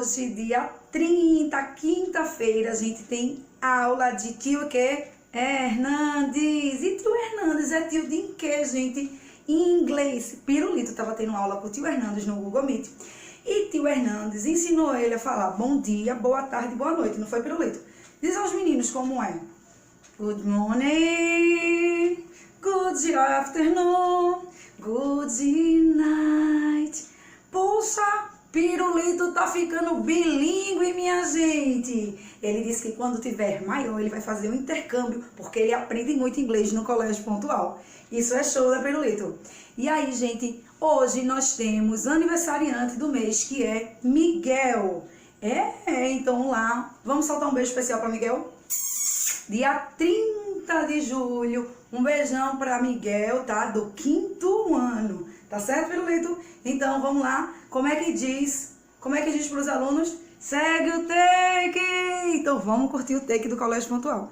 Hoje, dia 30, quinta-feira, a gente tem aula de tio que Hernandes. E tio Hernandes é tio de quê, gente? Em inglês. Pirulito tava tendo aula com o tio Hernandes no Google Meet. E tio Hernandes ensinou ele a falar bom dia, boa tarde, boa noite. Não foi, Pirulito? Diz aos meninos como é. Good morning, good afternoon, good night. Poxa, Pirulito tá ficando bilíngue, minha gente. Ele disse que quando tiver maior, ele vai fazer um intercâmbio, porque ele aprende muito inglês no Colégio Pontual. Isso é show, né, Pirulito? E aí, gente, hoje nós temos aniversariante do mês, que é Miguel. Então lá, vamos soltar um beijo especial para Miguel? Dia 30 de julho, um beijão para Miguel, tá? Do 5º ano. Tá certo, Pirulito? Então, vamos lá. Como é que diz para os alunos? Segue o take! Então, vamos curtir o take do Colégio Pontual.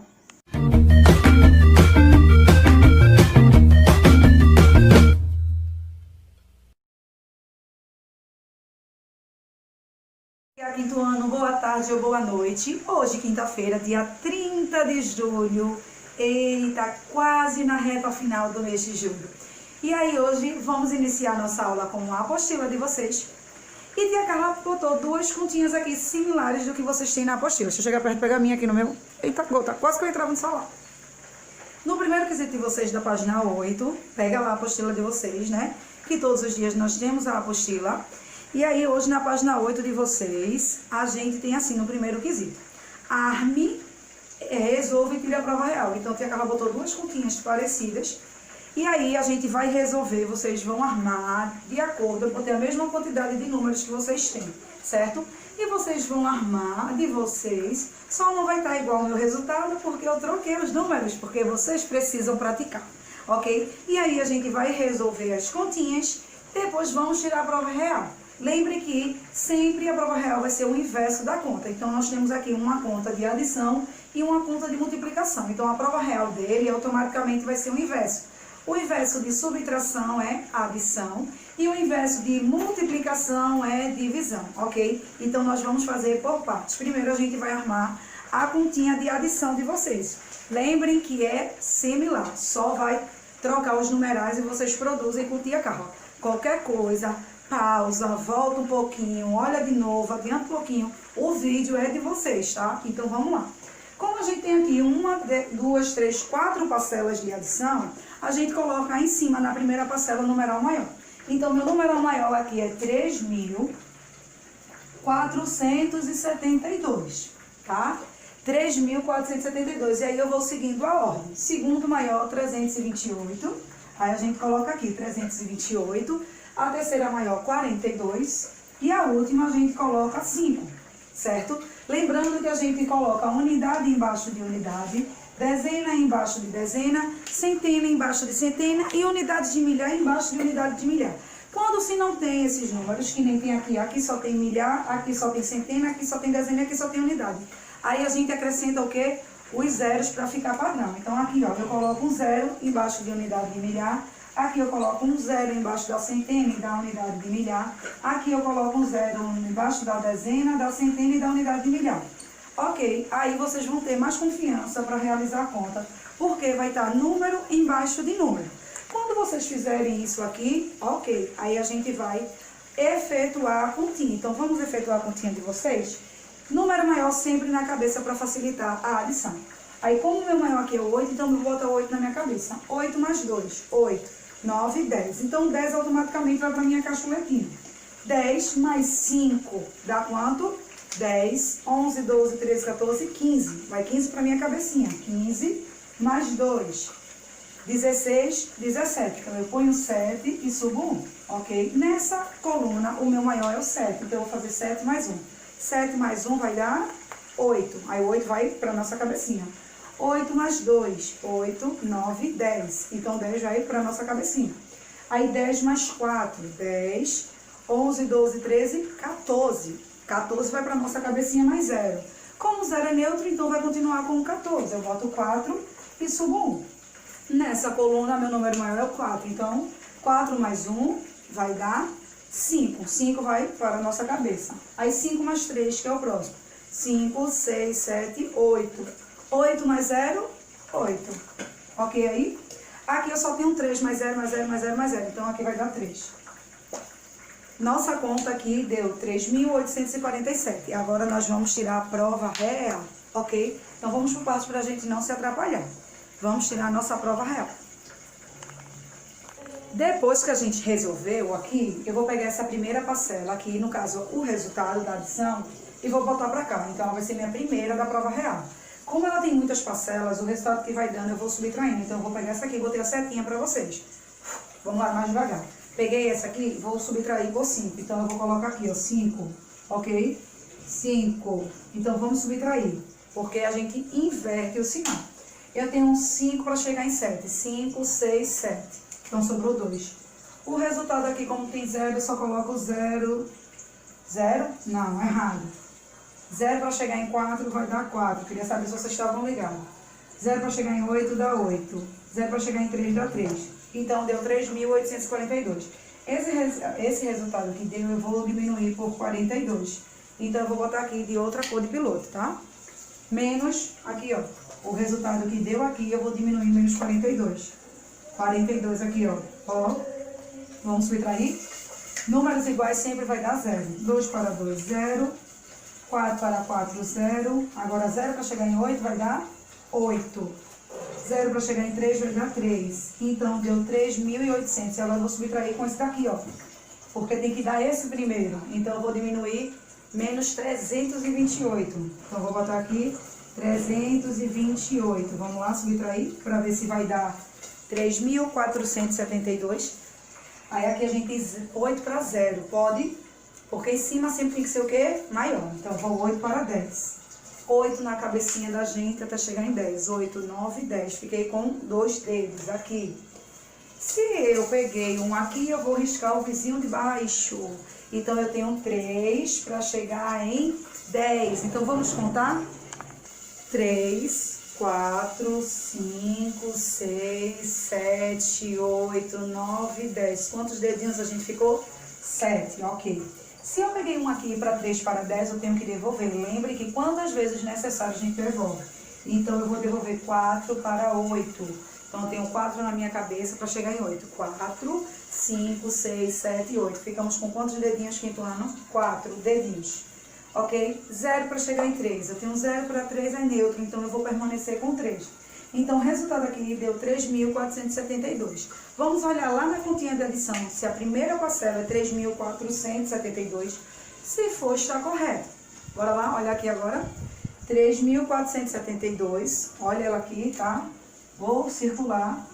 Quinto ano, boa tarde ou boa noite. Hoje, quinta-feira, dia 30 de julho. Eita, quase na reta final do mês de julho. E aí, hoje, vamos iniciar nossa aula com a apostila de vocês. E tia Carla botou duas continhas aqui similares do que vocês têm na apostila. Deixa eu chegar perto e pegar a minha aqui no meu... Eita, gota, quase que eu entrava no salão. No primeiro quesito de vocês, da página 8, pega lá a apostila de vocês, né? Que todos os dias nós temos a apostila. E aí, hoje, na página 8 de vocês, a gente tem assim, no primeiro quesito. Arme, resolve e tire a prova real. Então, a tia Carla botou duas continhas parecidas. E aí, a gente vai resolver, vocês vão armar de acordo, eu botei a mesma quantidade de números que vocês têm, certo? E vocês vão armar de vocês, só não vai estar igual o meu resultado, porque eu troquei os números, porque vocês precisam praticar, ok? E aí, a gente vai resolver as continhas, depois vamos tirar a prova real. Lembre que sempre a prova real vai ser o inverso da conta. Então, nós temos aqui uma conta de adição e uma conta de multiplicação. Então, a prova real dele automaticamente vai ser o inverso. O inverso de subtração é adição e o inverso de multiplicação é divisão, ok? Então, nós vamos fazer por partes. Primeiro, a gente vai armar a continha de adição de vocês. Lembrem que é similar, só vai trocar os numerais e vocês produzem com tia Carla. Qualquer coisa, pausa, volta um pouquinho, olha de novo, adianta um pouquinho. O vídeo é de vocês, tá? Então, vamos lá. Como a gente tem aqui 1, 2, 3, 4 parcelas de adição, a gente coloca em cima, na primeira parcela, o numeral maior. Então, meu numeral maior aqui é 3.472, tá? 3.472. E aí, eu vou seguindo a ordem. Segundo maior, 328. Aí, a gente coloca aqui 328. A terceira maior, 42. E a última, a gente coloca 5, certo? Lembrando que a gente coloca unidade embaixo de unidade, dezena embaixo de dezena, centena embaixo de centena e unidade de milhar embaixo de unidade de milhar. Quando se não tem esses números, que nem tem aqui, aqui só tem milhar, aqui só tem centena, aqui só tem dezena e aqui só tem unidade. Aí a gente acrescenta o quê? Os zeros para ficar padrão. Então aqui, ó, eu coloco um zero embaixo de unidade de milhar. Aqui eu coloco um zero embaixo da centena e da unidade de milhar. Aqui eu coloco um zero embaixo da dezena, da centena e da unidade de milhar. Ok, aí vocês vão ter mais confiança para realizar a conta, porque vai estar número embaixo de número. Quando vocês fizerem isso aqui, ok, aí a gente vai efetuar a continha. Então, vamos efetuar a continha de vocês? Número maior sempre na cabeça para facilitar a adição. Aí, como o meu maior aqui é 8, então eu vou botar 8 na minha cabeça. 8 mais 2, 8. 9, 10. Então, 10 automaticamente vai para a minha cachuletinha. 10 mais 5 dá quanto? 10, 11, 12, 13, 14, 15. Vai 15 para a minha cabecinha. 15 mais 2, 16, 17. Então, eu ponho 7 e subo 1, ok? Nessa coluna, o meu maior é o 7. Então, eu vou fazer 7 mais 1. 7 mais 1 vai dar 8. Aí, o 8 vai para a nossa cabecinha. 8 mais 2, 8, 9, 10. Então, 10 vai para a nossa cabecinha. Aí, 10 mais 4, 10, 11, 12, 13, 14. 14 vai para a nossa cabecinha mais 0. Como 0 é neutro, então vai continuar com 14. Eu boto 4 e subo 1. Nessa coluna, meu número maior é o 4. Então, 4 mais 1 vai dar 5. 5 vai para a nossa cabeça. Aí 5 mais 3, que é o próximo. 5, 6, 7, 8. 8 mais 0, 8. Ok aí? Aqui eu só tenho 3 mais 0, mais 0, mais 0, mais 0. Então aqui vai dar 3. Nossa conta aqui deu 3.847. Agora nós vamos tirar a prova real, ok? Então vamos por partes para a gente não se atrapalhar. Vamos tirar a nossa prova real. Depois que a gente resolveu aqui, eu vou pegar essa primeira parcela aqui, no caso, o resultado da adição, e vou botar para cá. Então, ela vai ser minha primeira da prova real. Como ela tem muitas parcelas, o resultado que vai dando eu vou subtraindo. Então, eu vou pegar essa aqui e botei a setinha para vocês. Vamos lá, mais devagar. Peguei essa aqui, vou subtrair por 5. Então, eu vou colocar aqui, ó, 5, ok? 5. Então, vamos subtrair, porque a gente inverte o sinal. Eu tenho um 5 para chegar em 7. 5, 6, 7. Então, sobrou 2. O resultado aqui, como tem 0, eu só coloco 0. 0? Não, errado. 0 para chegar em 4 vai dar 4. Queria saber se vocês estavam ligados. 0 para chegar em 8 dá 8. 0 para chegar em 3 dá 3. Então, deu 3.842. Esse resultado que deu, eu vou diminuir por 42. Então, eu vou botar aqui de outra cor de piloto, tá? Menos, aqui, ó. O resultado que deu aqui, eu vou diminuir menos 42. 42 aqui, ó. Ó. Vamos subtrair. Números iguais sempre vai dar 0. 2 para 2, 0. 4 para 4, 0. Agora 0 para chegar em 8 vai dar 8. 0 para chegar em 3 vai dar 3. Então deu 3.800. E agora eu vou subtrair com esse daqui, ó. Porque tem que dar esse primeiro. Então eu vou diminuir menos 328. Então eu vou botar aqui 328. Vamos lá subtrair para ver se vai dar 3.472. Aí aqui a gente diz 8 para 0, pode? Porque em cima sempre tem que ser o quê? Maior. Então, vou 8 para 10. 8 na cabecinha da gente até chegar em 10. 8, 9, 10. Fiquei com 2 dedos aqui. Se eu peguei um aqui, eu vou riscar o vizinho de baixo. Então, eu tenho 3 para chegar em 10. Então, vamos contar? 3, 4, 5, 6, 7, 8, 9, 10. Quantos dedinhos a gente ficou? 7, ok. Se eu peguei um aqui para 3 para 10, eu tenho que devolver. Lembre que quantas vezes necessário a gente devolve. Então, eu vou devolver 4 para 8. Então, eu tenho 4 na minha cabeça para chegar em 8. 4, 5, 6, 7 e 8. Ficamos com quantos dedinhos quintuando? 4 dedinhos. Ok? 0 para chegar em 3. Eu tenho 0 para 3 é neutro, então eu vou permanecer com 3. Então, o resultado aqui deu 3.472. Vamos olhar lá na continha de adição, se a primeira parcela é 3.472, se for, está correto. Bora lá, olha aqui agora. 3.472, olha ela aqui, tá? Vou circular.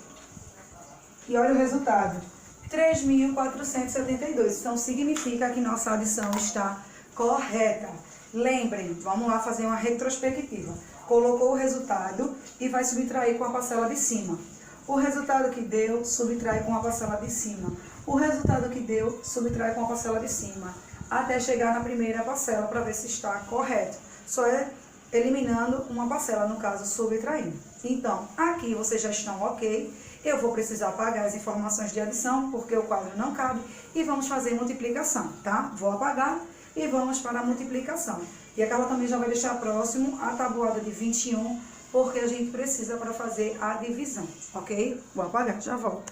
E olha o resultado. 3.472. Então, significa que nossa adição está correta. Lembrem, vamos lá fazer uma retrospectiva. Colocou o resultado e vai subtrair com a parcela de cima. O resultado que deu, subtrai com a parcela de cima. O resultado que deu, subtrai com a parcela de cima. Até chegar na primeira parcela para ver se está correto. Só é eliminando uma parcela, no caso, subtraindo. Então, aqui vocês já estão ok. Eu vou precisar apagar as informações de adição, porque o quadro não cabe. E vamos fazer multiplicação, tá? Vou apagar. E vamos para a multiplicação. E a Carla também já vai deixar próximo a tabuada de 21, porque a gente precisa para fazer a divisão, ok? Vou apagar, já volto.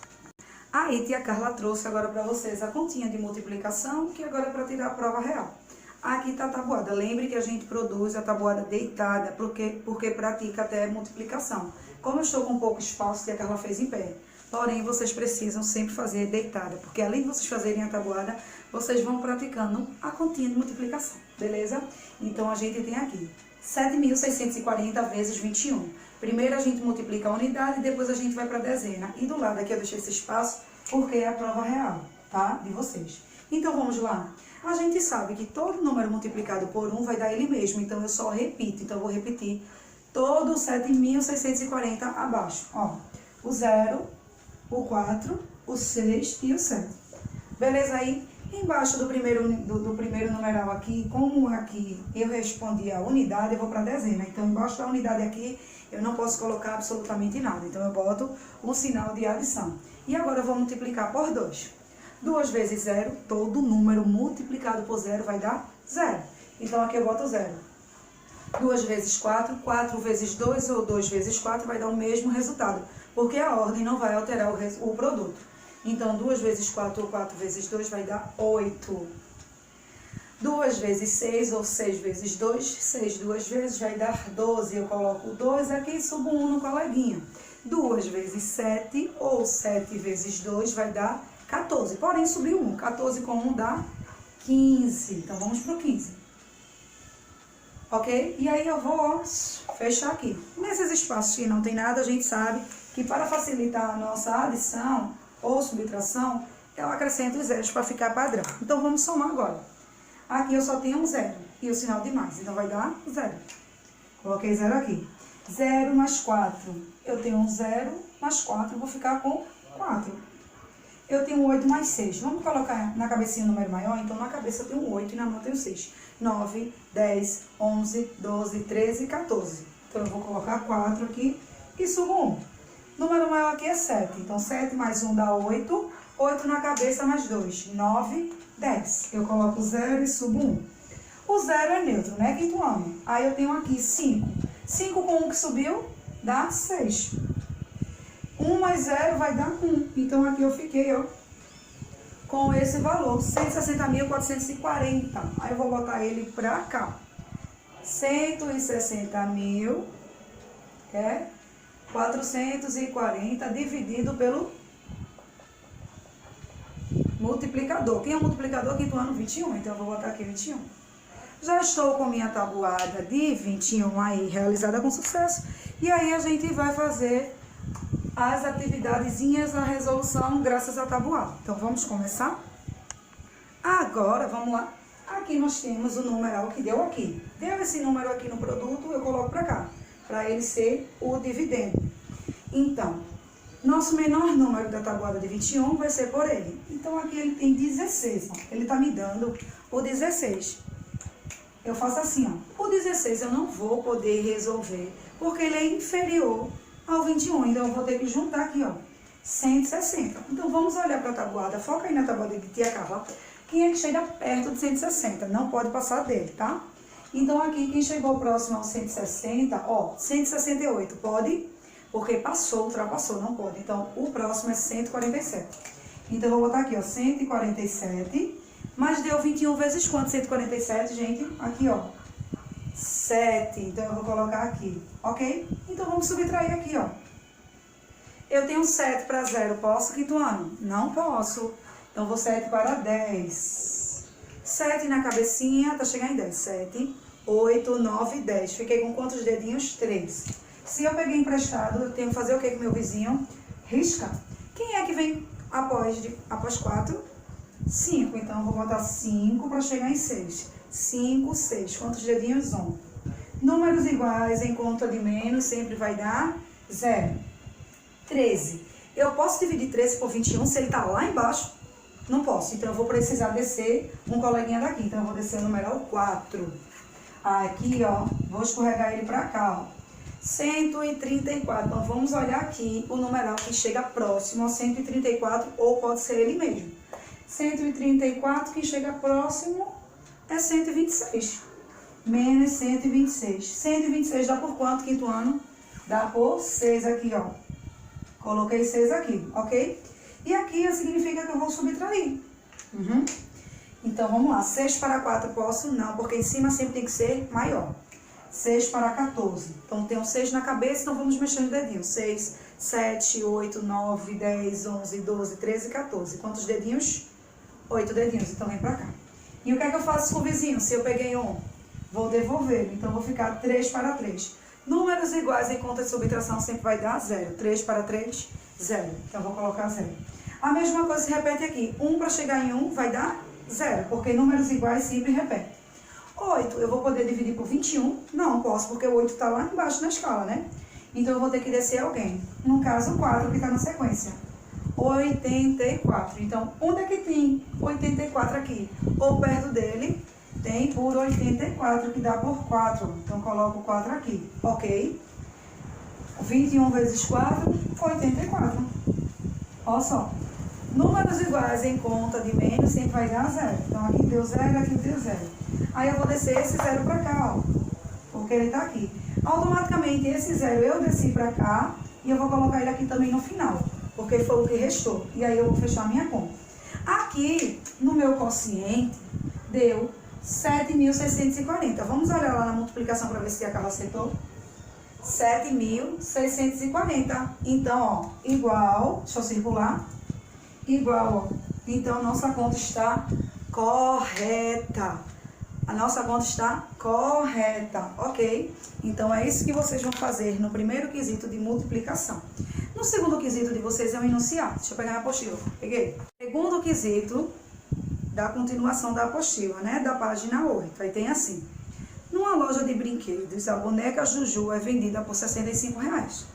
Aí, tia Carla trouxe agora para vocês a continha de multiplicação, que agora é para tirar a prova real. Aqui está a tabuada. Lembre que a gente produz a tabuada deitada, porque pratica até multiplicação. Como eu estou com pouco espaço, tia Carla fez em pé. Porém, vocês precisam sempre fazer deitada, porque além de vocês fazerem a tabuada, vocês vão praticando a continha de multiplicação, beleza? Então, a gente tem aqui 7.640 vezes 21. Primeiro a gente multiplica a unidade, depois a gente vai para a dezena. E do lado aqui eu deixei esse espaço, porque é a prova real, tá? De vocês. Então, vamos lá. A gente sabe que todo número multiplicado por 1 vai dar ele mesmo, então eu só repito. Então, eu vou repetir todo o 7.640 abaixo. Ó, o 0... o 4, o 6 e o 7. Beleza aí? Embaixo do primeiro numeral aqui, como aqui eu respondi a unidade, eu vou para a dezena. Então, embaixo da unidade aqui, eu não posso colocar absolutamente nada. Então, eu boto um sinal de adição. E agora, eu vou multiplicar por 2. 2 vezes 0, todo número multiplicado por 0 vai dar 0. Então, aqui eu boto 0. 2 vezes 4, 4 vezes 2 ou 2 vezes 4 vai dar o mesmo resultado, porque a ordem não vai alterar o produto. Então, 2 vezes 4 ou 4 vezes 2 vai dar 8. 2 vezes 6 ou 6 vezes 2, 6 duas vezes vai dar 12. Eu coloco o 2 aqui e subo 1 no coleguinha. 2 vezes 7 ou 7 vezes 2 vai dar 14. Porém, subiu 1. 14 com 1 dá 15. Então, vamos para o 15. Ok? E aí eu vou fechar aqui. Nesses espaços que não tem nada, a gente sabe que para facilitar a nossa adição ou subtração, eu acrescento os zeros para ficar padrão. Então, vamos somar agora. Aqui eu só tenho um 0 e o sinal de mais, então vai dar 0. Coloquei 0 aqui. 0 mais 4. Eu tenho um 0 mais 4, eu vou ficar com 4. Eu tenho 8 mais 6. Vamos colocar na cabecinha um número maior? Então, na cabeça eu tenho 8 e na mão eu tenho 6. 9, 10, 11, 12, 13, 14. Então, eu vou colocar 4 aqui e subo 1. Número maior aqui é 7. Então, 7 mais 1 dá 8. 8 na cabeça mais 2. 9, 10. Eu coloco 0 e subo 1. O 0 é neutro, né? Quinto ano. Aí eu tenho aqui 5. 5 com 1 que subiu, dá 6. 1 mais 0 vai dar 1. Então, aqui eu fiquei, ó, com esse valor, 160.440. Aí eu vou botar ele pra cá. 160.000, que é 440 dividido pelo multiplicador. Quem é o multiplicador? Quinto ano, 21. Então, eu vou botar aqui 21. Já estou com minha tabuada de 21 aí realizada com sucesso. E aí, a gente vai fazer as atividadezinhas da resolução graças à tabuada. Então, vamos começar? Agora, vamos lá. Aqui nós temos o numeral que deu aqui. Deu esse número aqui no produto, eu coloco para cá, para ele ser o dividendo. Então, nosso menor número da tabuada de 21 vai ser por ele. Então, aqui ele tem 16. Ó. Ele está me dando o 16. Eu faço assim, ó. O 16 eu não vou poder resolver, porque ele é inferior ao 21. Então, eu vou ter que juntar aqui, ó, 160. Então, vamos olhar para a tabuada. Foca aí na tabuada de tia Carla. Quem é que chega perto de 160? Não pode passar dele, tá? Então, aqui, quem chegou próximo ao 160, ó, 168, pode? Porque passou, ultrapassou, não pode. Então, o próximo é 147. Então, eu vou botar aqui, ó, 147. Mas deu 21 vezes quanto? 147, gente? Aqui, ó, 7. Então, eu vou colocar aqui, ok? Então, vamos subtrair aqui, ó. Eu tenho 7 para 0, posso, quinto ano? Não posso. Então, vou 7 para 10. 7 na cabecinha, tá chegando em 10. 7, 8, 9, 10. Fiquei com quantos dedinhos? 3. Se eu peguei emprestado, eu tenho que fazer o que com meu vizinho? Riscar. Quem é que vem após 4? 5. Então, eu vou botar 5 para chegar em 6. 5, 6. Quantos dedinhos? 1. Números iguais em conta de menos sempre vai dar 0. 13. Eu posso dividir 13 por 21 se ele está lá embaixo? Não posso. Então, eu vou precisar descer um coleguinha daqui. Então, eu vou descer o numeral 4. Aqui, ó, vou escorregar ele para cá, ó. 134. Então, vamos olhar aqui o numeral que chega próximo ao 134, ou pode ser ele mesmo. 134, que chega próximo é 126. Menos 126. 126 dá por quanto, quinto ano? Dá por 6 aqui, ó. Coloquei 6 aqui, ok? E aqui significa que eu vou subtrair. Então, vamos lá. 6 para 4 posso? Não, porque em cima sempre tem que ser maior. 6 para 14. Então, tem um 6 na cabeça, então vamos mexendo o dedinho. 6, 7, 8, 9, 10, 11, 12, 13, 14. Quantos dedinhos? 8 dedinhos. Então, vem pra cá. E o que é que eu faço com o vizinho? Se eu peguei um, vou devolver. Então, vou ficar 3 para 3. Números iguais em conta de subtração sempre vai dar 0. 3 para 3, 0. Então, vou colocar 0. A mesma coisa se repete aqui. 1 para chegar em 1 vai dar 0, porque números iguais sempre repetem. 8, eu vou poder dividir por 21? Não posso, porque o 8 está lá embaixo na escala, né? Então, eu vou ter que descer alguém. No caso, o 4, que está na sequência. 84. Então, onde é que tem 84 aqui? Ou perto dele, tem por 84, que dá por 4. Então, coloco 4 aqui, ok? 21 vezes 4, 84. Olha só. Números iguais em conta de menos sempre vai dar zero. Então, aqui deu zero, aqui deu zero. Aí eu vou descer esse zero para cá, ó. Porque ele tá aqui. Automaticamente, esse zero eu desci para cá e eu vou colocar ele aqui também no final. Porque foi o que restou. E aí eu vou fechar a minha conta. Aqui, no meu quociente, deu 7.640. Vamos olhar lá na multiplicação para ver se a Carla acertou. 7.640. Então, ó, igual, deixa eu circular. Igual, ó. Então, nossa conta está correta. A nossa conta está correta, ok? Então, é isso que vocês vão fazer no primeiro quesito de multiplicação. No segundo quesito de vocês é o enunciado. Deixa eu pegar a apostila. Peguei. Segundo quesito da continuação da apostila, né? Da página 8. Aí tem assim. Numa loja de brinquedos, a boneca Juju é vendida por R$65.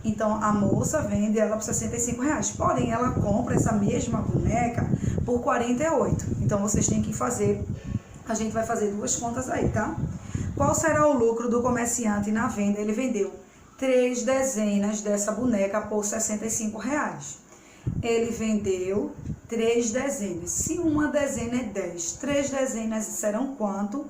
Então, a moça vende ela por R$65. Porém, ela compra essa mesma boneca por R$48. Então, vocês têm que fazer... A gente vai fazer duas contas aí, tá? Qual será o lucro do comerciante na venda? Ele vendeu 3 dezenas dessa boneca por R$65. Ele vendeu 3 dezenas. Se uma dezena é 10, 3 dezenas serão quanto?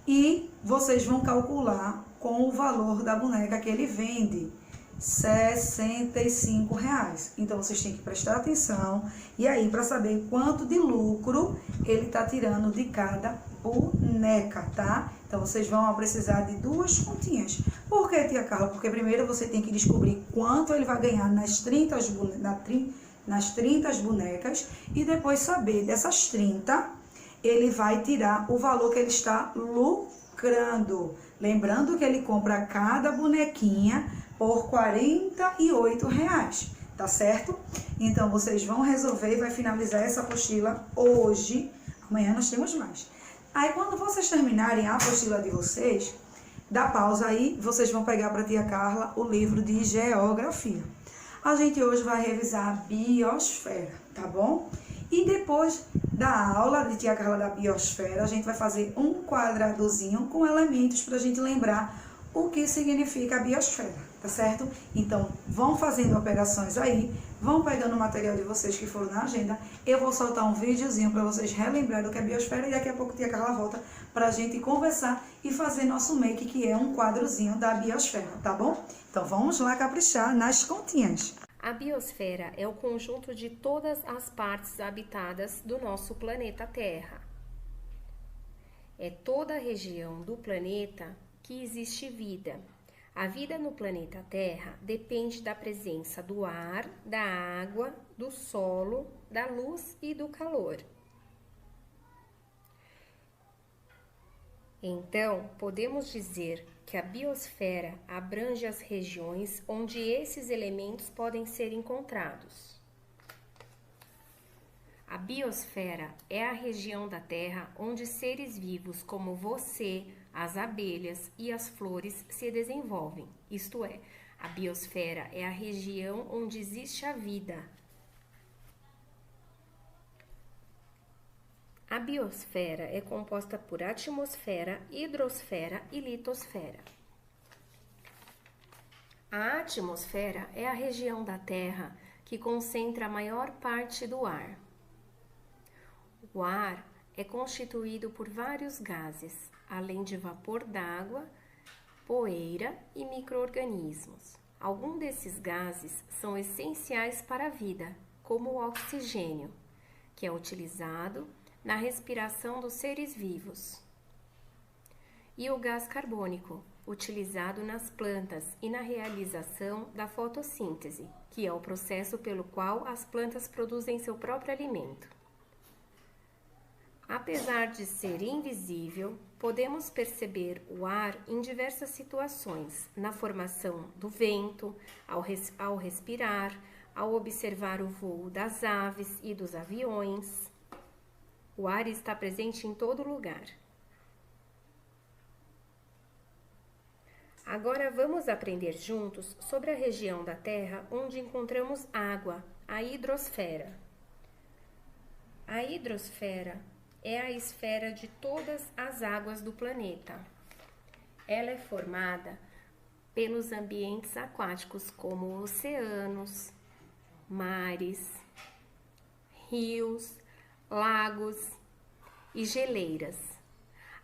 E vocês vão calcular com o valor da boneca que ele vende. R$65. Então, vocês têm que prestar atenção. E aí, para saber quanto de lucro ele está tirando de cada boneca, tá? Então, vocês vão precisar de duas continhas. Por que, tia Carla? Porque primeiro você tem que descobrir quanto ele vai ganhar nas 30 bonecas. E depois saber dessas 30, ele vai tirar o valor que ele está lucrando. Lembrando que ele compra cada bonequinha por R$48, tá certo? Então, vocês vão resolver e vai finalizar essa apostila hoje. Amanhã nós temos mais. Aí, quando vocês terminarem a apostila de vocês, dá pausa aí, vocês vão pegar para tia Carla o livro de geografia. A gente hoje vai revisar a biosfera, tá bom? E depois da aula de tia Carla da biosfera, a gente vai fazer um quadradozinho com elementos para a gente lembrar o que significa a biosfera, tá certo? Então, vão fazendo operações aí, vão pegando o material de vocês que foram na agenda. Eu vou soltar um videozinho para vocês relembrarem o que é biosfera e daqui a pouco a tia Carla volta para a gente conversar e fazer nosso make, que é um quadrozinho da biosfera, tá bom? Então, vamos lá caprichar nas continhas. A biosfera é o conjunto de todas as partes habitadas do nosso planeta Terra. É toda a região do planeta que existe vida. A vida no planeta Terra depende da presença do ar, da água, do solo, da luz e do calor. Então, podemos dizer que a biosfera abrange as regiões onde esses elementos podem ser encontrados. A biosfera é a região da Terra onde seres vivos como você, as abelhas e as flores se desenvolvem. Isto é, a biosfera é a região onde existe a vida. A biosfera é composta por atmosfera, hidrosfera e litosfera. A atmosfera é a região da Terra que concentra a maior parte do ar. O ar é constituído por vários gases, além de vapor d'água, poeira e micro-organismos. Alguns desses gases são essenciais para a vida, como o oxigênio, que é utilizado na respiração dos seres vivos, e o gás carbônico, utilizado nas plantas e na realização da fotossíntese, que é o processo pelo qual as plantas produzem seu próprio alimento. Apesar de ser invisível, podemos perceber o ar em diversas situações, na formação do vento, ao respirar, ao observar o voo das aves e dos aviões. O ar está presente em todo lugar. Agora vamos aprender juntos sobre a região da Terra onde encontramos água, a hidrosfera. A hidrosfera é a esfera de todas as águas do planeta. Ela é formada pelos ambientes aquáticos como oceanos, mares, rios, lagos e geleiras,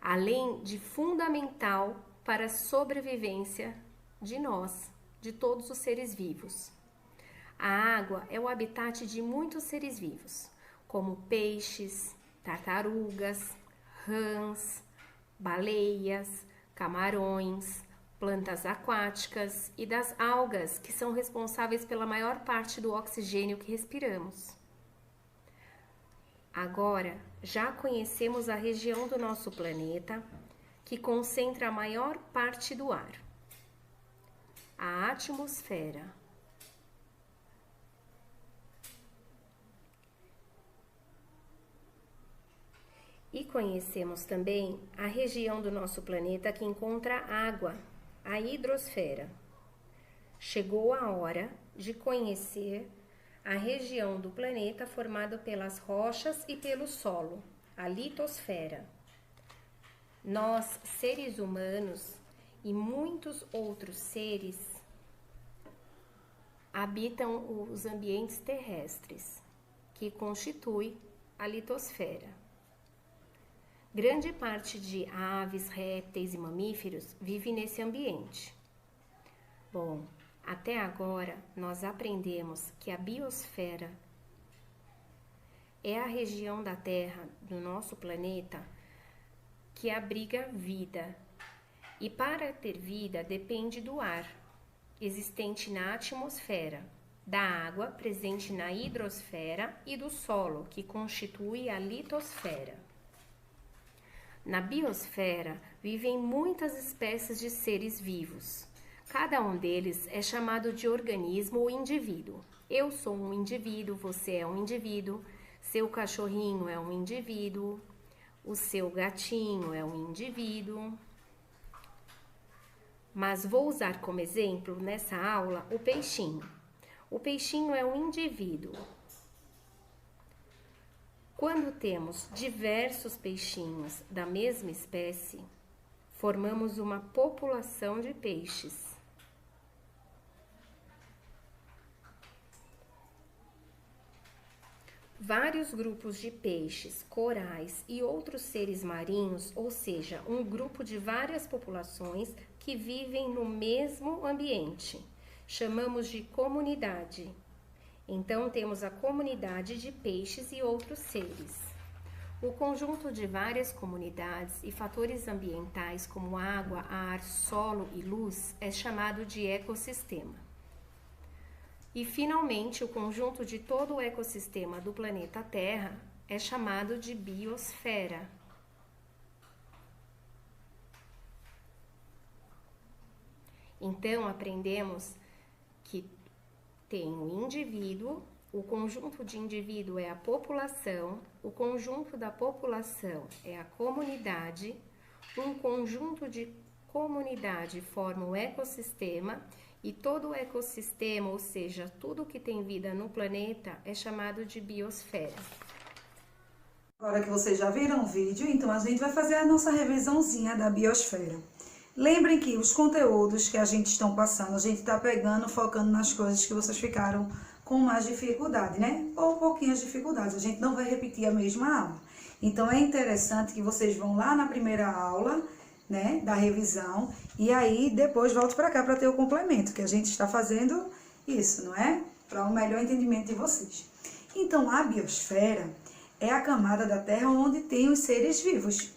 além de fundamental para a sobrevivência de nós, de todos os seres vivos. A água é o habitat de muitos seres vivos, como peixes, tartarugas, rãs, baleias, camarões, plantas aquáticas e das algas, que são responsáveis pela maior parte do oxigênio que respiramos. Agora, já conhecemos a região do nosso planeta que concentra a maior parte do ar, a atmosfera. E conhecemos também a região do nosso planeta que encontra água, a hidrosfera. Chegou a hora de conhecer a região do planeta formada pelas rochas e pelo solo, a litosfera. Nós, seres humanos e muitos outros seres, habitam os ambientes terrestres, que constituem a litosfera. Grande parte de aves, répteis e mamíferos vive nesse ambiente. Bom, até agora nós aprendemos que a biosfera é a região da Terra, do nosso planeta, que abriga vida. E para ter vida depende do ar existente na atmosfera, da água presente na hidrosfera e do solo, que constitui a litosfera. Na biosfera vivem muitas espécies de seres vivos. Cada um deles é chamado de organismo ou indivíduo. Eu sou um indivíduo, você é um indivíduo, seu cachorrinho é um indivíduo, o seu gatinho é um indivíduo. Mas vou usar como exemplo nessa aula o peixinho. O peixinho é um indivíduo. Quando temos diversos peixinhos da mesma espécie, formamos uma população de peixes. Vários grupos de peixes, corais e outros seres marinhos, ou seja, um grupo de várias populações que vivem no mesmo ambiente, chamamos de comunidade. Então, temos a comunidade de peixes e outros seres. O conjunto de várias comunidades e fatores ambientais como água, ar, solo e luz é chamado de ecossistema. E, finalmente, o conjunto de todo o ecossistema do planeta Terra é chamado de biosfera. Então, aprendemos que tem o indivíduo, o conjunto de indivíduo é a população, o conjunto da população é a comunidade, um conjunto de comunidade forma o ecossistema e todo o ecossistema, ou seja, tudo que tem vida no planeta, é chamado de biosfera. Agora que vocês já viram o vídeo, então a gente vai fazer a nossa revisãozinha da biosfera. Lembrem que os conteúdos que a gente está passando, a gente está pegando, focando nas coisas que vocês ficaram com mais dificuldade, né? Ou pouquinhas dificuldades, a gente não vai repetir a mesma aula. Então, é interessante que vocês vão lá na primeira aula, né, da revisão, e aí depois volto para cá para ter o complemento, que a gente está fazendo isso, não é? Para um melhor entendimento de vocês. Então, a biosfera é a camada da Terra onde tem os seres vivos.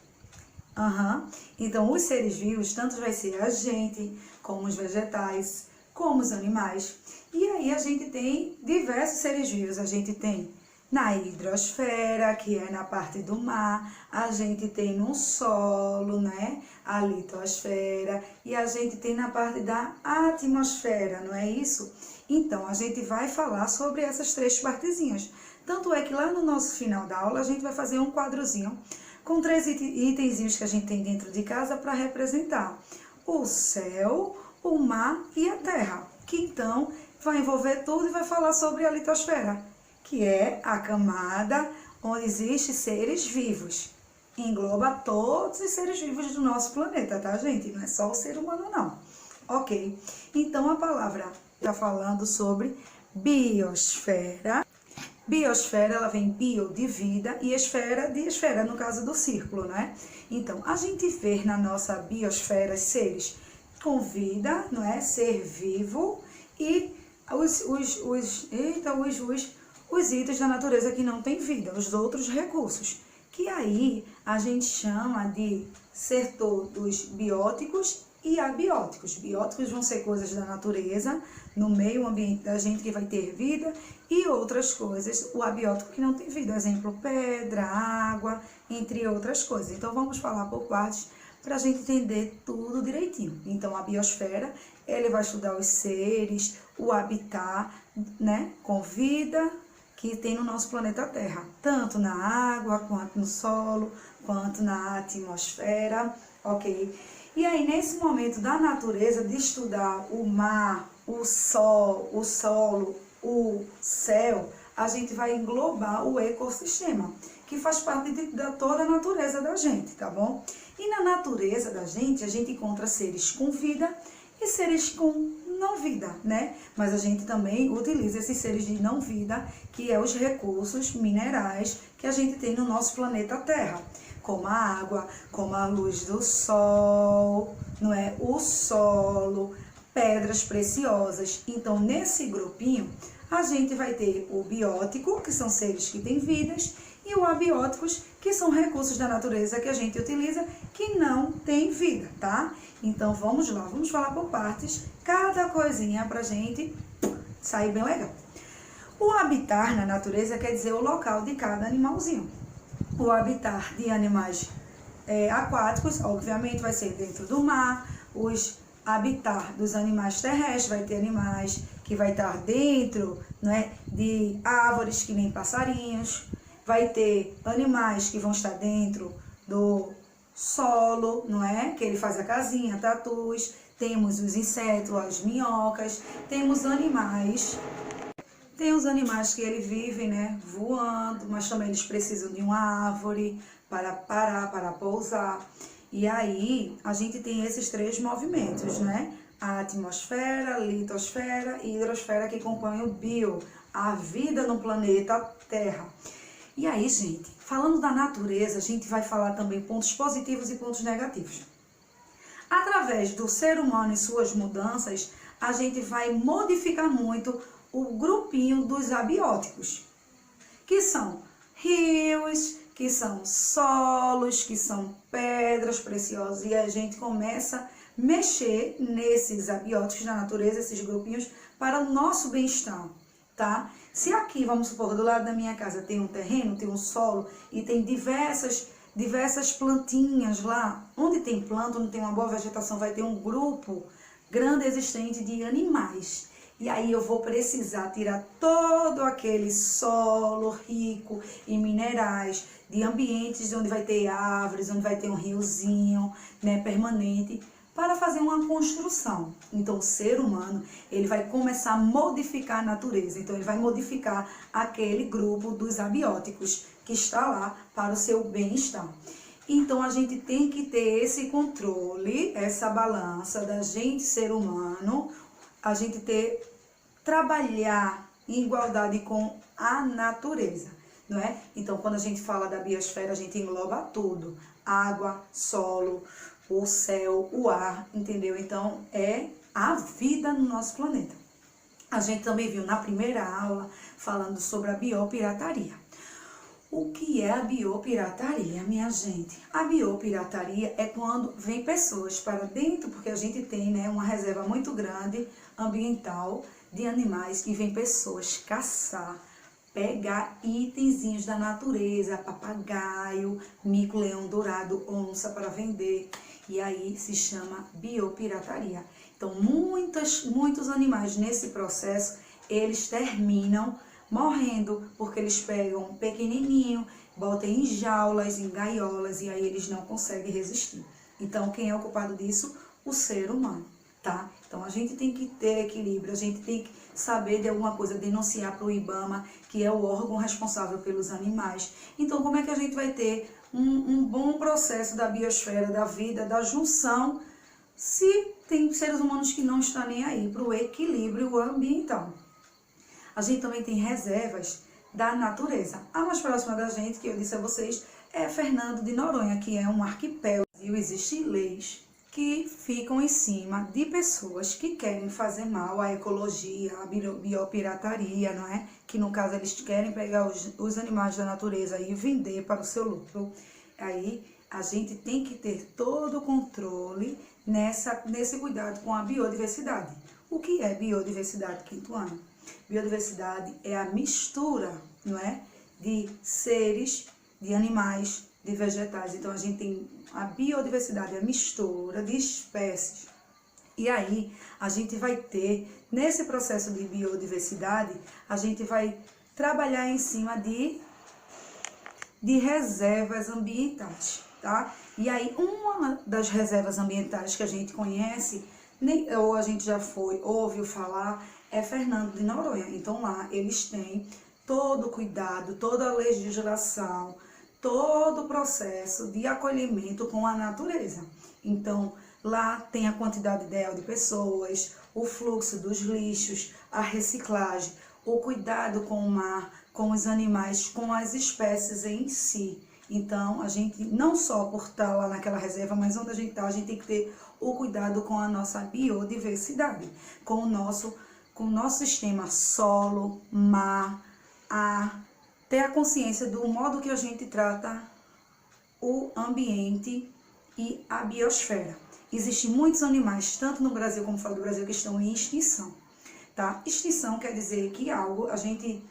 Então, os seres vivos, tanto vai ser a gente, como os vegetais, como os animais. E aí a gente tem diversos seres vivos. A gente tem na hidrosfera, que é na parte do mar. A gente tem no solo, né? A litosfera. E a gente tem na parte da atmosfera, não é isso? Então, a gente vai falar sobre essas três partezinhas. Tanto é que lá no nosso final da aula, a gente vai fazer um quadrozinho com 3 itenzinhos que a gente tem dentro de casa para representar o céu, o mar e a terra, que então vai envolver tudo e vai falar sobre a litosfera, que é a camada onde existem seres vivos. Engloba todos os seres vivos do nosso planeta, tá, gente? Não é só o ser humano, não. Ok? Então, a palavra está falando sobre biosfera. Biosfera, ela vem bio de vida e esfera de esfera, no caso do círculo, né? Então, a gente vê na nossa biosfera seres com vida, não é? Ser vivo e os itens da natureza que não tem vida, os outros recursos, que aí a gente chama de setor dos bióticos e abióticos. Bióticos vão ser coisas da natureza, no meio ambiente da gente que vai ter vida, e outras coisas, o abiótico que não tem vida, exemplo, pedra, água, entre outras coisas. Então vamos falar por partes para a gente entender tudo direitinho. Então a biosfera, ele vai estudar os seres, o habitat, né, com vida que tem no nosso planeta Terra, tanto na água, quanto no solo, quanto na atmosfera, ok? E aí, nesse momento da natureza, de estudar o mar, o sol, o solo, o céu, a gente vai englobar o ecossistema, que faz parte de toda a natureza da gente, tá bom? E na natureza da gente, a gente encontra seres com vida e seres com não vida, né? Mas a gente também utiliza esses seres de não vida, que é os recursos minerais que a gente tem no nosso planeta Terra, como a água, como a luz do sol, não é? O solo, pedras preciosas. Então, nesse grupinho, a gente vai ter o biótico, que são seres que têm vidas, e o abióticos, que são recursos da natureza que a gente utiliza, que não tem vida, tá? Então, vamos lá, vamos falar por partes, cada coisinha pra gente sair bem legal. O habitat na natureza quer dizer o local de cada animalzinho. O habitat de animais aquáticos, obviamente, vai ser dentro do mar. Os habitat dos animais terrestres, vai ter animais que vai estar dentro, né, de árvores, que nem passarinhos. Vai ter animais que vão estar dentro do solo, não é? Que ele faz a casinha, tatus. Temos os insetos, as minhocas. Temos animais. Tem os animais que ele vive, né, voando, mas também eles precisam de uma árvore para parar, para pousar. E aí, a gente tem esses três movimentos, né? A atmosfera, litosfera e hidrosfera, que compõem o bio, a vida no planeta Terra. E aí, gente, falando da natureza, a gente vai falar também pontos positivos e pontos negativos. Através do ser humano e suas mudanças, a gente vai modificar muito o grupinho dos abióticos, que são rios, que são solos, que são pedras preciosas, e a gente começa a mexer nesses abióticos da natureza, esses grupinhos, para o nosso bem-estar, tá? Se aqui, vamos supor, do lado da minha casa tem um terreno, tem um solo e tem diversas plantinhas lá, onde tem planta, onde tem uma boa vegetação, vai ter um grupo grande existente de animais. E aí eu vou precisar tirar todo aquele solo rico em minerais, de ambientes onde vai ter árvores, onde vai ter um riozinho, né, permanente, para fazer uma construção. Então o ser humano, ele vai começar a modificar a natureza. Então ele vai modificar aquele grupo dos abióticos que está lá para o seu bem-estar. Então a gente tem que ter esse controle, essa balança da gente, ser humano, a gente trabalhar em igualdade com a natureza, não é? Então, quando a gente fala da biosfera, a gente engloba tudo: água, solo, o céu, o ar, entendeu? Então, é a vida no nosso planeta. A gente também viu na primeira aula falando sobre a biopirataria. O que é a biopirataria, minha gente? A biopirataria é quando vem pessoas para dentro, porque a gente tem, né, uma reserva muito grande ambiental de animais, que vem pessoas caçar, pegar itenzinhos da natureza, papagaio, mico-leão dourado, onça, para vender. E aí se chama biopirataria. Então, muitos animais nesse processo, eles terminam morrendo, porque eles pegam um pequenininho, botam em jaulas, em gaiolas, e aí eles não conseguem resistir. Então, quem é o culpado disso? O ser humano, tá? Então, a gente tem que ter equilíbrio, a gente tem que saber de alguma coisa, denunciar para o IBAMA, que é o órgão responsável pelos animais. Então, como é que a gente vai ter um bom processo da biosfera, da vida, da junção, se tem seres humanos que não estão nem aí para o equilíbrio ambiental? A gente também tem reservas da natureza. A mais próxima da gente, que eu disse a vocês, é Fernando de Noronha, que é um arquipélago. E existem leis que ficam em cima de pessoas que querem fazer mal à ecologia, à biopirataria, não é? Que no caso eles querem pegar os animais da natureza e vender para o seu lucro. Aí a gente tem que ter todo o controle nesse cuidado com a biodiversidade. O que é biodiversidade, quinto ano? Biodiversidade é a mistura, não é? De seres, de animais, de vegetais. Então a gente tem a biodiversidade, a mistura de espécies. E aí a gente vai ter, nesse processo de biodiversidade, a gente vai trabalhar em cima de reservas ambientais, tá? E aí uma das reservas ambientais que a gente conhece, ou a gente já ouviu falar, é Fernando de Noronha. Então lá eles têm todo o cuidado, toda a legislação, todo o processo de acolhimento com a natureza. Então lá tem a quantidade ideal de pessoas, o fluxo dos lixos, a reciclagem, o cuidado com o mar, com os animais, com as espécies em si. Então, a gente, não só por estar lá naquela reserva, mas onde a gente está, a gente tem que ter o cuidado com a nossa biodiversidade, com o nosso sistema solo, mar, ar, ter a consciência do modo que a gente trata o ambiente e a biosfera. Existem muitos animais, tanto no Brasil como fora do Brasil, que estão em extinção, tá? Extinção quer dizer que a gente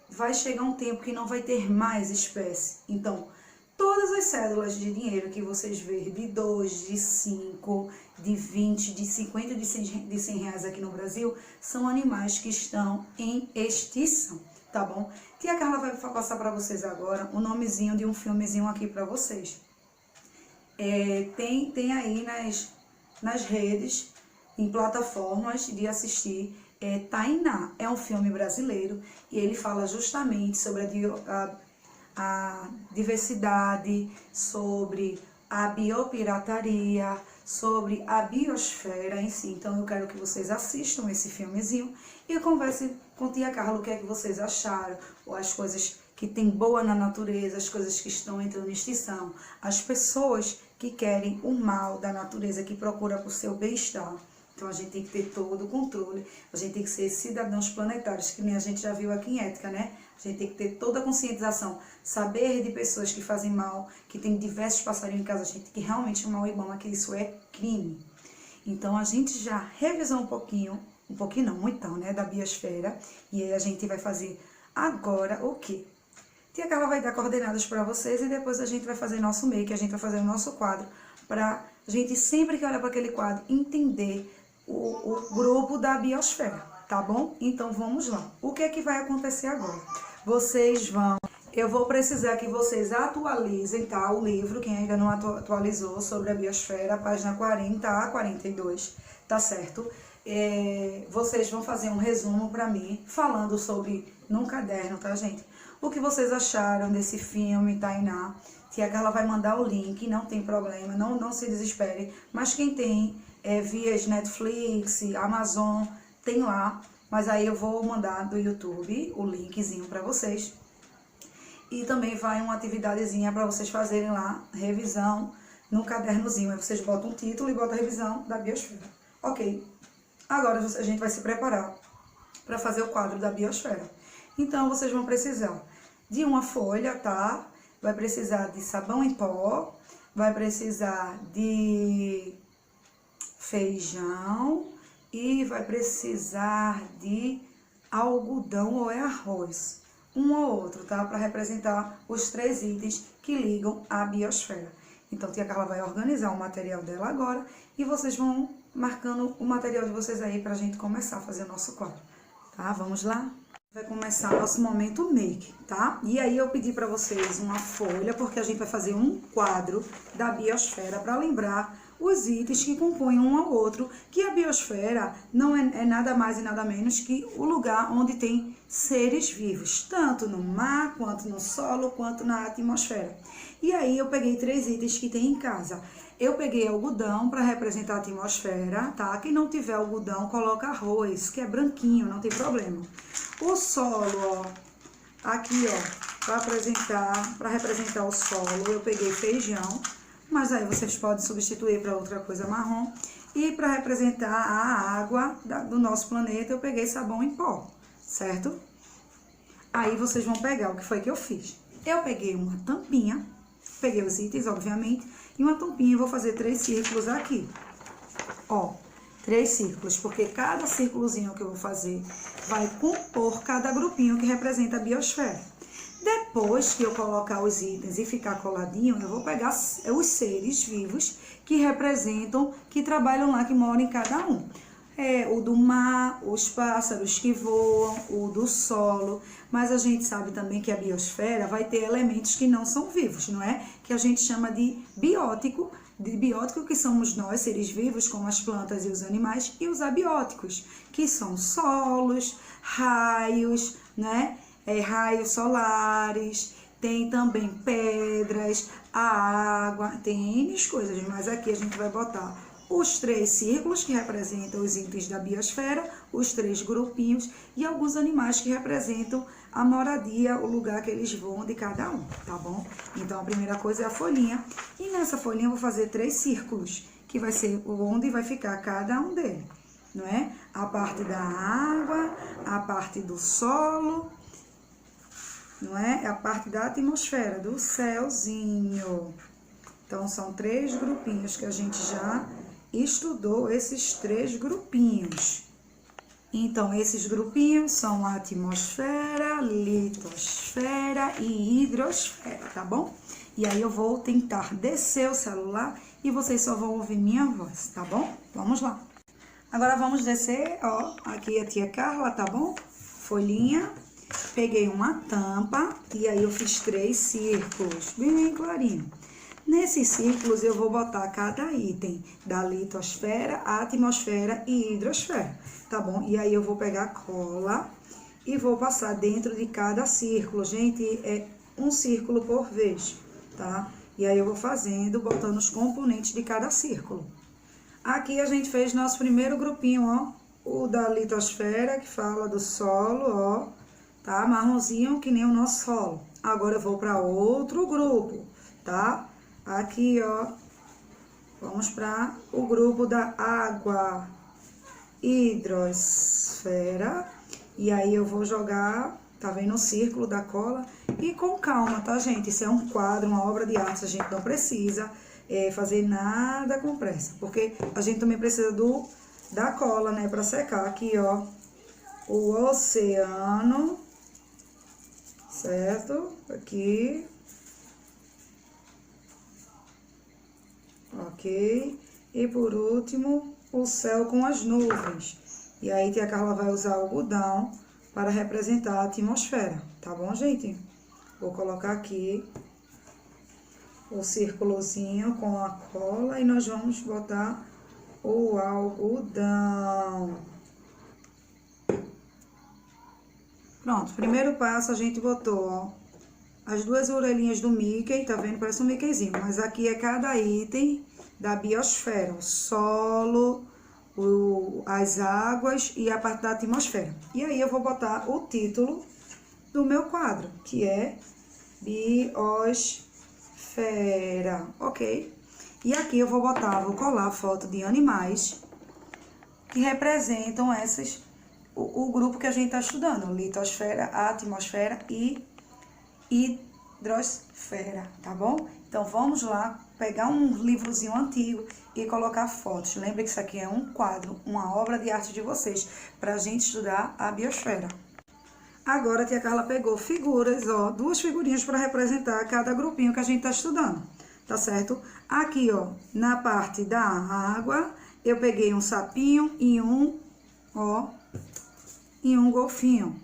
vai chegar um tempo que não vai ter mais espécie. Então, todas as cédulas de dinheiro que vocês veem, de 2, de 5, de 20, de 50, de 100 reais aqui no Brasil, são animais que estão em extinção, tá bom? Tia Carla vai passar para vocês agora o nomezinho de um filmezinho aqui para vocês. Tem aí nas redes, em plataformas de assistir, Tainá. É um filme brasileiro e ele fala justamente sobre a diversidade, sobre a biopirataria, sobre a biosfera em si. Então eu quero que vocês assistam esse filmezinho e conversem com tia Carla o que é que vocês acharam, ou as coisas que tem boa na natureza, as coisas que estão entrando em extinção, as pessoas que querem o mal da natureza, que procuram por seu bem-estar. Então a gente tem que ter todo o controle, a gente tem que ser cidadãos planetários, que nem a gente já viu aqui em Ética, né? A gente tem que ter toda a conscientização, saber de pessoas que fazem mal, que tem diversos passarinhos em casa, a gente tem que realmente chamar o IBAMA, que isso é crime. Então a gente já revisou um pouquinho não, muitão, né, da biosfera, e aí a gente vai fazer agora o quê? Tia Carla vai dar coordenadas para vocês e depois a gente vai fazer nosso make, a gente vai fazer o nosso quadro, para a gente sempre que olhar para aquele quadro entender o grupo da biosfera, tá bom? Então vamos lá. O que é que vai acontecer agora? Eu vou precisar que vocês atualizem, tá? O livro, quem ainda não atualizou, sobre a biosfera, página 40 a 42, tá certo? Vocês vão fazer um resumo para mim, falando sobre, num caderno, tá, gente? O que vocês acharam desse filme, Tainá. Tia Carla vai mandar o link, não tem problema, não se desespere. Mas quem tem via Netflix, Amazon, tem lá. Mas aí eu vou mandar do YouTube o linkzinho para vocês. E também vai uma atividadezinha para vocês fazerem lá, revisão no cadernozinho. Aí vocês botam o título e botam a revisão da biosfera. Ok. Agora a gente vai se preparar para fazer o quadro da biosfera. Então vocês vão precisar de uma folha, tá? Vai precisar de sabão em pó, vai precisar de feijão e vai precisar de algodão ou arroz, um ou outro, tá? Para representar os 3 itens que ligam à biosfera. Então, tia Carla vai organizar o material dela agora e vocês vão marcando o material de vocês aí pra gente começar a fazer o nosso quadro, tá? Vamos lá? Vai começar nosso momento make, tá? E aí eu pedi para vocês uma folha, porque a gente vai fazer um quadro da biosfera para lembrar os itens que compõem um ao outro, que a biosfera não é nada mais e nada menos que o lugar onde tem seres vivos, tanto no mar, quanto no solo, quanto na atmosfera. E aí eu peguei 3 itens que tem em casa. Eu peguei algodão para representar a atmosfera, tá? Quem não tiver algodão, coloca arroz, que é branquinho, não tem problema. O solo, ó, Aqui, ó, para representar o solo, eu peguei feijão, mas aí vocês podem substituir para outra coisa marrom. E para representar a água do nosso planeta, eu peguei sabão em pó, certo? Aí vocês vão pegar o que foi que eu fiz. Eu peguei uma tampinha, peguei os itens, obviamente, e uma tampinha, e vou fazer 3 círculos aqui. Ó, 3 círculos, porque cada círculozinho que eu vou fazer vai compor cada grupinho que representa a biosfera. Depois que eu colocar os itens e ficar coladinho, eu vou pegar os seres vivos que representam, que trabalham lá, que moram em cada um. O do mar, os pássaros que voam, o do solo. Mas a gente sabe também que a biosfera vai ter elementos que não são vivos, não é? Que a gente chama de biótico, que somos nós, seres vivos, como as plantas e os animais, e os abióticos, que são solos, raios, né? Raios solares, tem também pedras, a água, tem N coisas, mas aqui a gente vai botar os 3 círculos que representam os itens da biosfera, os 3 grupinhos e alguns animais que representam a moradia, o lugar que eles vão de cada um, tá bom? Então a primeira coisa é a folhinha, e nessa folhinha eu vou fazer 3 círculos, que vai ser onde vai ficar cada um deles, não é? A parte da água, a parte do solo, não é? É a parte da atmosfera, do céuzinho. Então, são 3 grupinhos que a gente já estudou, esses 3 grupinhos. Então, esses grupinhos são a atmosfera, litosfera e hidrosfera, tá bom? E aí, eu vou tentar descer o celular e vocês só vão ouvir minha voz, tá bom? Vamos lá. Agora, vamos descer, ó, aqui a tia Carla, tá bom? Folhinha. Peguei uma tampa e aí eu fiz 3 círculos, bem clarinho. Nesses círculos eu vou botar cada item da litosfera, atmosfera e hidrosfera, tá bom? E aí eu vou pegar cola e vou passar dentro de cada círculo. Gente, é um círculo por vez, tá? E aí eu vou fazendo, botando os componentes de cada círculo. Aqui a gente fez nosso primeiro grupinho, ó, o da litosfera, que fala do solo, ó. Tá? Marronzinho, que nem o nosso solo. Agora eu vou para outro grupo, tá? Aqui, ó, vamos para o grupo da água, hidrosfera. E aí eu vou jogar, tá vendo o círculo da cola? E com calma, tá, gente? Isso é um quadro, uma obra de arte, a gente não precisa fazer nada com pressa. Porque a gente também precisa da cola, né, para secar. Aqui, ó, o oceano. Certo? Aqui. Ok. E por último, o céu com as nuvens. E aí, tia Carla vai usar o algodão para representar a atmosfera. Tá bom, gente? Vou colocar aqui o círculozinho com a cola e nós vamos botar o algodão. Pronto, primeiro passo a gente botou, ó, as 2 orelhinhas do Mickey, tá vendo? Parece um Mickeyzinho, mas aqui é cada item da biosfera, o solo, as águas e a parte da atmosfera. E aí eu vou botar o título do meu quadro, que é biosfera, ok? E aqui eu vou colar foto de animais que representam o grupo que a gente está estudando, litosfera, atmosfera e hidrosfera, tá bom? Então, vamos lá pegar um livrozinho antigo e colocar fotos. Lembre que isso aqui é um quadro, uma obra de arte de vocês, para a gente estudar a biosfera. Agora, a tia Carla pegou figuras, ó, 2 figurinhas para representar cada grupinho que a gente está estudando, tá certo? Aqui, ó, na parte da água, eu peguei um sapinho e um golfinho,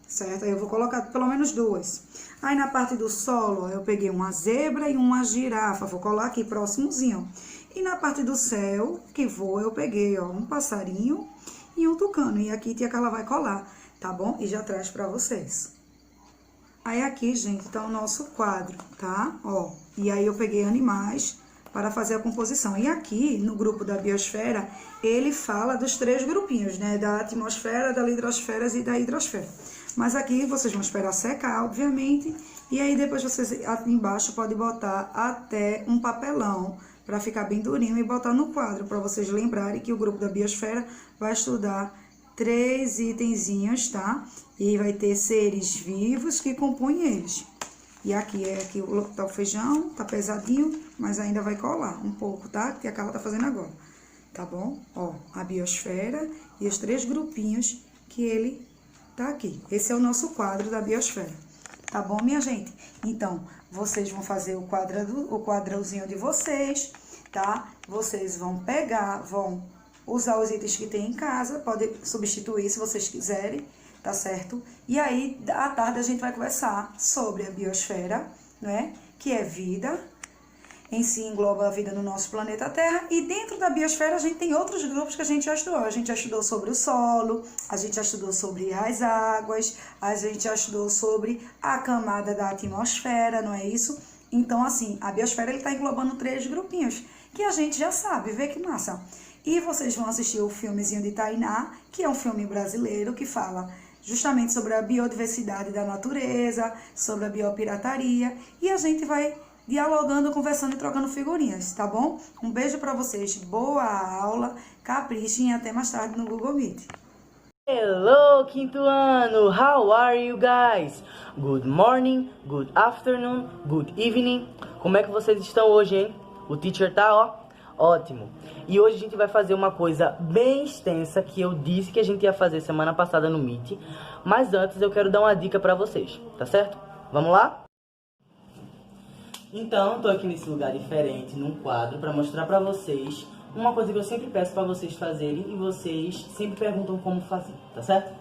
certo? Aí eu vou colocar pelo menos 2. Aí na parte do solo, ó, eu peguei uma zebra e uma girafa, vou colar aqui próximozinho. E na parte do céu, que voa, eu peguei, ó, um passarinho e um tucano. E aqui, tia Carla vai colar, tá bom? E já traz pra vocês. Aí aqui, gente, tá o nosso quadro, tá? Ó, e aí eu peguei animais para fazer a composição. E aqui, no grupo da biosfera, ele fala dos 3 grupinhos, né? Da atmosfera, da hidrosfera e da hidrosfera. Mas aqui vocês vão esperar secar, obviamente. E aí depois vocês aqui embaixo podem botar até um papelão para ficar bem durinho e botar no quadro, para vocês lembrarem que o grupo da biosfera vai estudar 3 itenzinhos, tá? E vai ter seres vivos que compõem eles. E aqui tá o feijão, tá pesadinho, mas ainda vai colar um pouco, tá? Que a Carla tá fazendo agora, tá bom? Ó, a biosfera e os 3 grupinhos que ele tá aqui. Esse é o nosso quadro da biosfera, tá bom, minha gente? Então, vocês vão fazer o quadrozinho de vocês, tá? Vocês vão pegar, vão usar os itens que tem em casa, pode substituir se vocês quiserem, tá certo? E aí, à tarde, a gente vai conversar sobre a biosfera, né? Que é vida, em si engloba a vida no nosso planeta Terra. E dentro da biosfera, a gente tem outros grupos que a gente já estudou. A gente já estudou sobre o solo, a gente já estudou sobre as águas, a gente já estudou sobre a camada da atmosfera, não é isso? Então, assim, a biosfera está englobando 3 grupinhos, que a gente já sabe, vê que massa. E vocês vão assistir o filmezinho de Tainá, que é um filme brasileiro que fala justamente sobre a biodiversidade da natureza, sobre a biopirataria, e a gente vai dialogando, conversando e trocando figurinhas, tá bom? Um beijo pra vocês, boa aula, caprichem e até mais tarde no Google Meet. Hello, quinto ano! How are you guys? Good morning, good afternoon, good evening. Como é que vocês estão hoje, hein? O teacher tá, ó, ótimo. E hoje a gente vai fazer uma coisa bem extensa que eu disse que a gente ia fazer semana passada no Meet. Mas antes eu quero dar uma dica pra vocês, tá certo? Vamos lá? Então, tô aqui nesse lugar diferente, num quadro, pra mostrar pra vocês uma coisa que eu sempre peço pra vocês fazerem e vocês sempre perguntam como fazer, tá certo?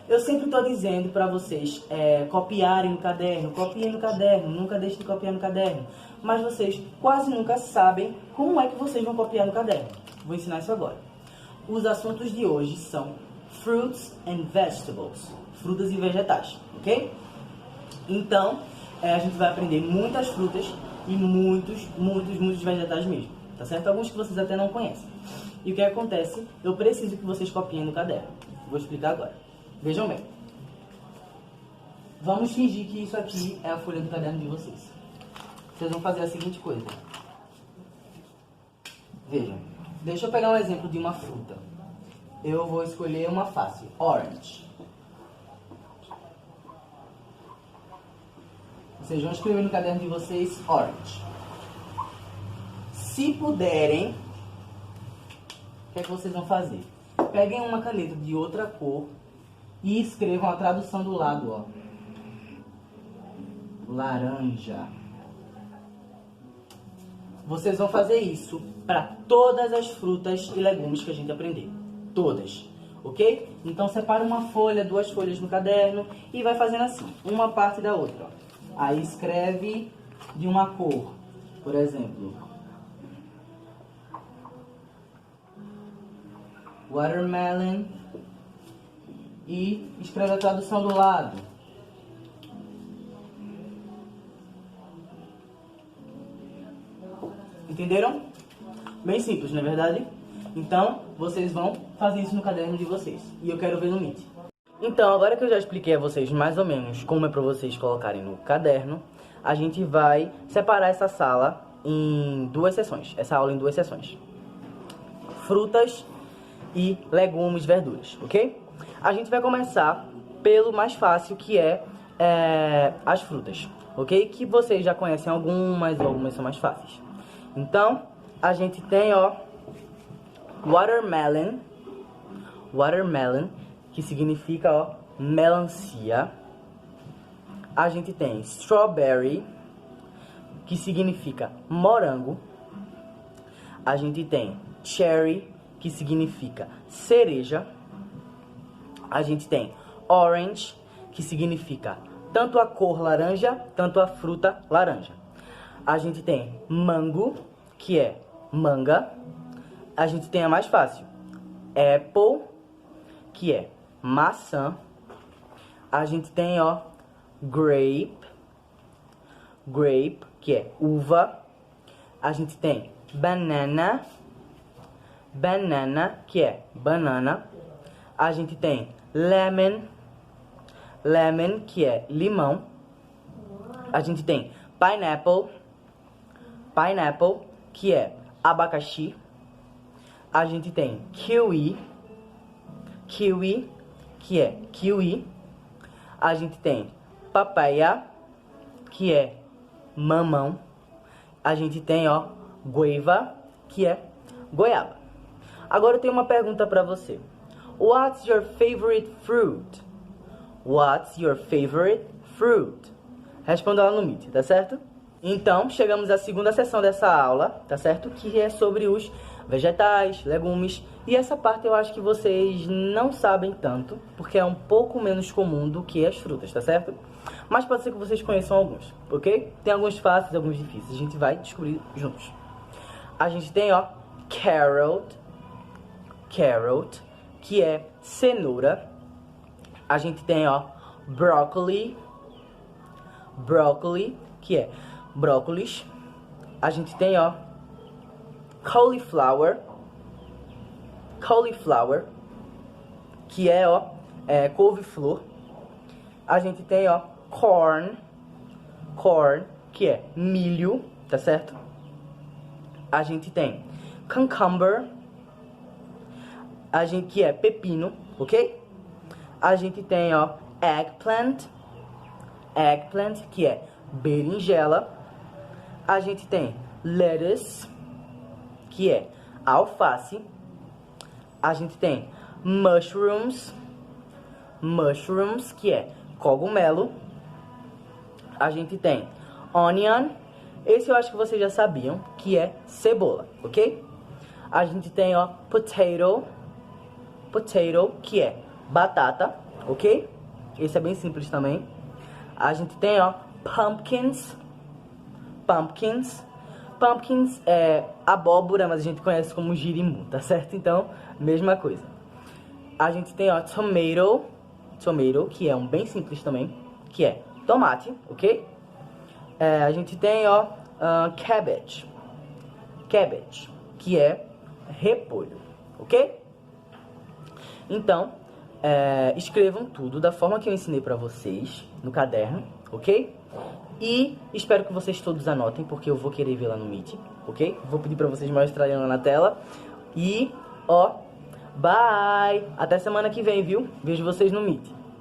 Eu sempre tô dizendo pra vocês copiarem no caderno, copiem no caderno, nunca deixem de copiar no caderno. Mas vocês quase nunca sabem como é que vocês vão copiar no caderno. Vou ensinar isso agora. Os assuntos de hoje são fruits and vegetables, frutas e vegetais, ok? Então, a gente vai aprender muitas frutas e muitos vegetais mesmo, tá certo? Alguns que vocês até não conhecem. E o que acontece? Eu preciso que vocês copiem no caderno. Vou explicar agora. Vejam bem. Vamos fingir que isso aqui é a folha do caderno de vocês. Vocês vão fazer a seguinte coisa. Vejam. Deixa eu pegar um exemplo de uma fruta. Eu vou escolher uma fácil. Orange. Vocês vão escrever no caderno de vocês orange. Se puderem, o que é que vocês vão fazer? Peguem uma caneta de outra cor e escrevam a tradução do lado, ó. Laranja. Vocês vão fazer isso para todas as frutas e legumes que a gente aprender. Todas, ok? Então separa uma folha, 2 folhas no caderno e vai fazendo assim, uma parte da outra, ó. Aí escreve de uma cor, por exemplo, watermelon, e escreve a tradução do lado. Entenderam? Bem simples, não é verdade? Então, vocês vão fazer isso no caderno de vocês. E eu quero ver no Meet. Então, agora que eu já expliquei a vocês mais ou menos como é para vocês colocarem no caderno, a gente vai separar essa sala em 2 sessões. Essa aula em 2 sessões. Frutas e legumes, verduras, ok? A gente vai começar pelo mais fácil, que é as frutas, ok? Que vocês já conhecem algumas são mais fáceis. Então, a gente tem, ó, watermelon, que significa, ó, melancia. A gente tem strawberry, que significa morango. A gente tem cherry, que significa cereja. A gente tem orange, que significa tanto a cor laranja, tanto a fruta laranja. A gente tem mango, que é manga. A gente tem a mais fácil, apple, que é maçã. A gente tem, ó, grape, que é uva. A gente tem banana, que é banana. A gente tem lemon, lemon, que é limão. A gente tem pineapple, que é abacaxi. A gente tem kiwi, que é kiwi. A gente tem papaya, que é mamão. A gente tem, guava, que é goiaba. Agora eu tenho uma pergunta pra você. What's your favorite fruit? What's your favorite fruit? Responda lá no Meet, tá certo? Então, chegamos à segunda sessão dessa aula, tá certo? Que é sobre os vegetais, legumes. E essa parte eu acho que vocês não sabem tanto, porque é um pouco menos comum do que as frutas, tá certo? Mas pode ser que vocês conheçam alguns, ok? Tem alguns fáceis, alguns difíceis. A gente vai descobrir juntos. A gente tem, carrot, que é cenoura. A gente tem, broccoli, que é brócolis. A gente tem, cauliflower, que é, couve-flor. A gente tem, corn, que é milho, tá certo? A gente tem cucumber, que é pepino, ok? A gente tem, eggplant, que é berinjela. A gente tem lettuce, que é alface. A gente tem mushrooms, que é cogumelo. A gente tem onion, esse eu acho que vocês já sabiam, que é cebola, ok? A gente tem, potato, que é batata, ok? Esse é bem simples também. A gente tem, pumpkins é abóbora, mas a gente conhece como girimum, tá certo? Então, mesma coisa. A gente tem, tomato, que é um bem simples também, que é tomate, ok? A gente tem, cabbage, que é repolho, ok? Então, escrevam tudo da forma que eu ensinei pra vocês no caderno, ok? E espero que vocês todos anotem, porque eu vou querer ver lá no Meet, ok? Vou pedir pra vocês mostrarem lá na tela. E, bye! Até semana que vem, viu? Vejo vocês no Meet.